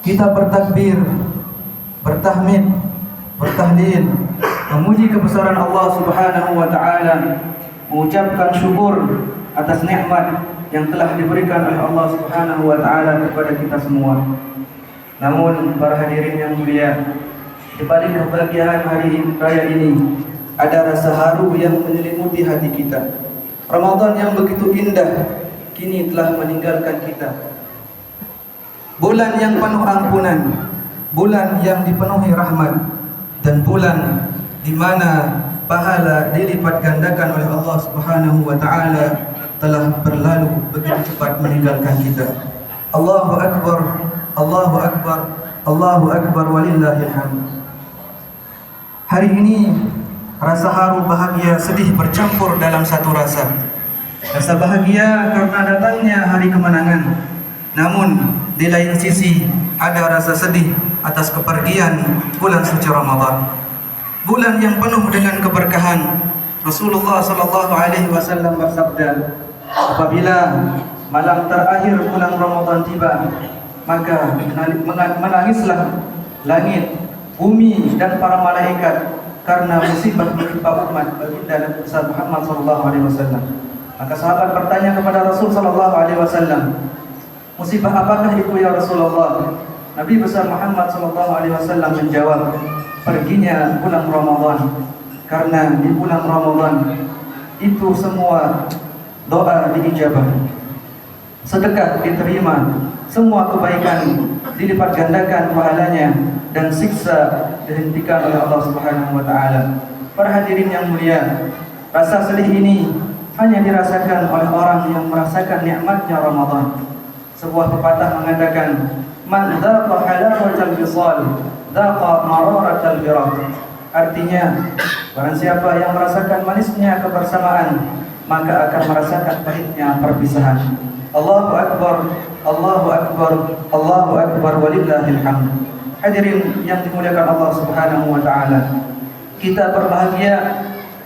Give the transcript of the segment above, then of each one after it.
kita bertakbir, bertahmid, bertahlil, memuji kebesaran Allah Subhanahu wa taala, mengucapkan syukur atas nikmat yang telah diberikan oleh Allah Subhanahu wa taala kepada kita semua. Namun para hadirin yang mulia, di balik kebahagiaan hari raya ini ada rasa haru yang menyelimuti hati kita. Ramadan yang begitu indah kini telah meninggalkan kita. Bulan yang penuh ampunan, bulan yang dipenuhi rahmat, dan bulan di mana pahala dilipat gandakan oleh Allah Subhanahu wa taala telah berlalu begitu cepat meninggalkan kita. Allahu akbar, Allahu akbar, Allahu akbar walillahil hamd. Hari ini rasa haru, bahagia, sedih bercampur dalam satu rasa. Rasa bahagia karena datangnya hari kemenangan. Namun di lain sisi ada rasa sedih atas kepergian bulan suci Ramadan. Bulan yang penuh dengan keberkahan. Rasulullah sallallahu alaihi wasallam bersabda, apabila malam terakhir bulan Ramadan tiba, maka menangislah langit, bumi dan para malaikat karena musibah menimpa umat baginda Nabi Muhammad sallallahu alaihi wasallam. Maka sahabat bertanya kepada Rasul sallallahu alaihi wasallam, musibah apakah itu ya Rasulullah? Nabi besar Muhammad sallallahu alaihi wasallam menjawab, perginya bulan Ramadan. Karena di bulan Ramadan itu semua doa diijabah, sedekah diterima, semua kebaikan dilipat gandakan pahalanya, dan siksa dihentikan oleh Allah Subhanahu wa taala. Para hadirin yang mulia, rasa sedih ini hanya dirasakan oleh orang yang merasakan nikmatnya Ramadan. Sebuah pepatah mengatakan, man dzaqa halawatal wisal, dzaqa mararatal firaq. Artinya, barang siapa yang merasakan manisnya kebersamaan, maka akan merasakan pahitnya perpisahan. Allahu akbar, Allahu akbar, Allahu akbar walillahil hamd. Hadirin yang dimuliakan Allah Subhanahu wa taala, kita berbahagia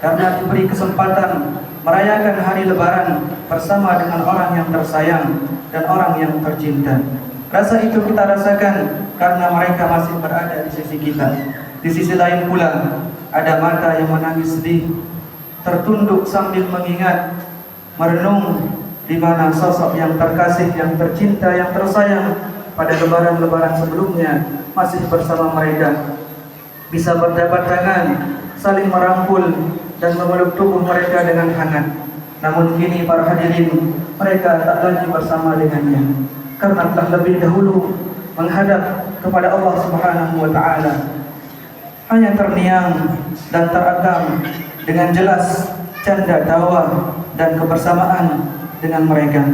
karena diberi kesempatan merayakan hari lebaran bersama dengan orang yang tersayang dan orang yang tercinta. Rasa itu kita rasakan karena mereka masih berada di sisi kita. Di sisi lain pula ada mata yang menangis sedih, tertunduk sambil mengingat, merenung di mana sosok yang terkasih, yang tercinta, yang tersayang pada lebaran-lebaran sebelumnya masih bersama mereka, bisa berjabat tangan, saling merangkul dan memeluk tubuh mereka dengan hangat. Namun kini para hadirin, mereka tak lagi bersama dengannya karena telah lebih dahulu menghadap kepada Allah Subhanahu wa taala. Hanya terniang dan terekam dengan jelas canda tawa dan kebersamaan dengan mereka.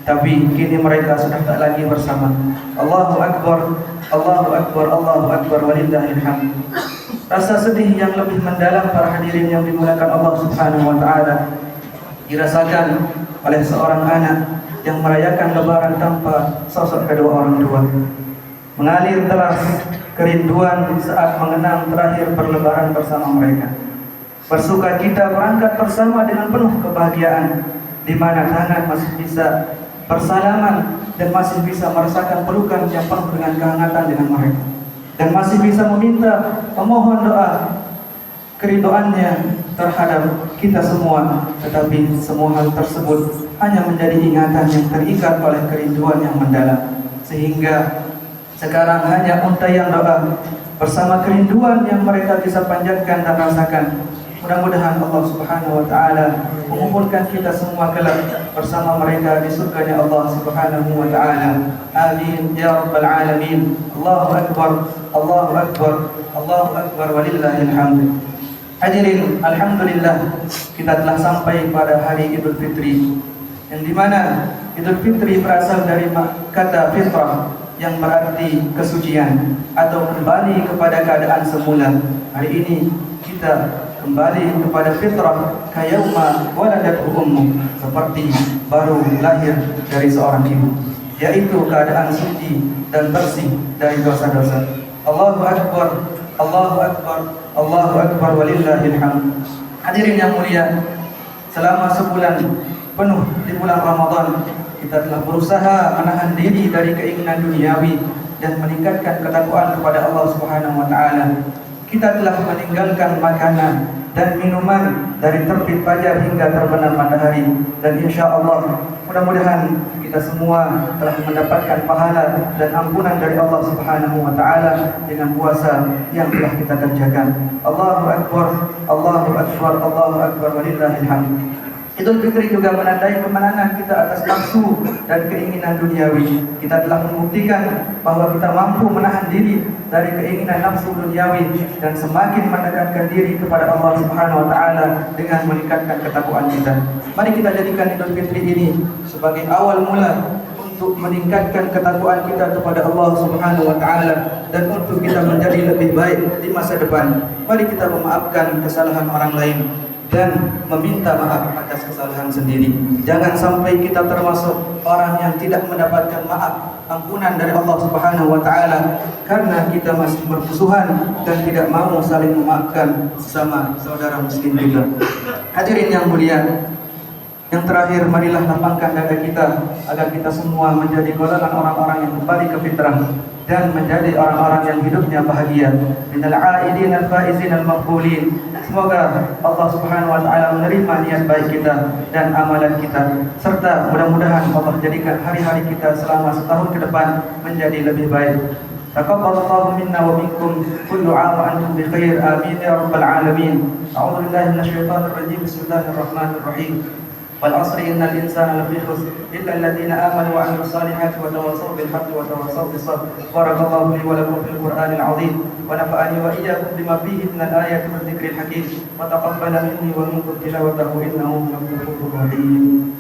Tapi kini mereka sudah tak lagi bersama. Allahu akbar, Allahu akbar, Allahu akbar walillahil hamd. Rasa sedih yang lebih mendalam para hadirin yang dimuliakan Allah Subhanahu wa taala dirasakan oleh seorang anak yang merayakan lebaran tanpa sosok kedua orang tua. Mengalir deras kerinduan saat mengenang terakhir berlebaran bersama mereka. Bersuka cita berangkat bersama dengan penuh kebahagiaan, di mana tangan masih bisa bersalaman dan masih bisa merasakan pelukan yang penuh dengan kehangatan dengan mereka, dan masih bisa meminta, memohon doa keridoannya terhadap kita semua. Tetapi semua hal tersebut hanya menjadi ingatan yang terikat oleh kerinduan yang mendalam, sehingga sekarang hanya untayan doa bersama kerinduan yang mereka bisa panjatkan dan rasakan. Mudah-mudahan Allah Subhanahu wa taala mengumpulkan kita semua kelak bersama mereka di surganya Allah Subhanahu wa taala. Amin ya rabbal alamin. Allahu akbar, Allahu akbar, Allahu akbar walillahil hamd. Hadirin, alhamdulillah kita telah sampai pada hari Idul Fitri, yang dimana Idul Fitri berasal dari kata fitrah yang berarti kesucian atau kembali kepada keadaan semula. Hari ini kita kembali kepada fitrah kayauma waladathu ummu, seperti baru lahir dari seorang ibu, yaitu keadaan suci dan bersih dari dosa-dosa. Allahu akbar, Allahu akbar, Allahu akbar walillahil hamd. Hadirin yang mulia, selama sebulan penuh di bulan Ramadan kita telah berusaha menahan diri dari keinginan duniawi dan meningkatkan ketakwaan kepada Allah Subhanahu wa taala. Kita telah meninggalkan makanan dan minuman dari terbit fajar hingga terbenam matahari, dan insya Allah mudah-mudahan kita semua telah mendapatkan pahala dan ampunan dari Allah Subhanahu wa taala dengan puasa yang telah kita kerjakan. Allahu akbar, Allahu akbar, Allahu akbar, walillahil hamd. Idul Fitri juga menandai kemenangan kita atas nafsu dan keinginan duniawi. Kita telah membuktikan bahwa kita mampu menahan diri dari keinginan nafsu duniawi dan semakin mendekatkan diri kepada Allah Subhanahu wa taala dengan meningkatkan ketakwaan kita. Mari kita jadikan Idul Fitri ini sebagai awal mula untuk meningkatkan ketakwaan kita kepada Allah Subhanahu wa taala dan untuk kita menjadi lebih baik di masa depan. Mari kita memaafkan kesalahan orang lain dan meminta maaf atas kesalahan sendiri. Jangan sampai kita termasuk orang yang tidak mendapatkan maaf, ampunan dari Allah Subhanahu wa taala karena kita masih bermusuhan dan tidak mau saling memaafkan sesama saudara muslim kita. Hadirin yang mulia, yang terakhir, marilah lapangkan dada kita agar kita semua menjadi golongan orang-orang yang kembali ke fitrah dan menjadi orang-orang yang hidupnya bahagia. Minal aidin al-faizin al-maqbulin. Semoga Allah Subhanahu wa taala menerima niat baik kita dan amalan kita, serta mudah-mudahan Allah jadikan hari-hari kita selama setahun ke depan menjadi lebih baik. Taqabbalallahu minna wa minkum kullu 'am wa antum bi khair. Amin ya rabbal alamin. A'udzu billahi minasyaitonir rajim. Bismillahirrahmanirrahim. Wal 'asri innal insana lafi khusr illa alladhina amanu wa 'amilus salihati wa tawassaw bil haqqi wa tawassaw bis sabr. Barakallahu li wa lakum fil Qur'anil 'azim wa nafa'ani wa iyyakum bima fihi minal ayati wadh dhikril hakim wa taqabbala minni wa minkum tilawatahu innahu ghafurur rahim.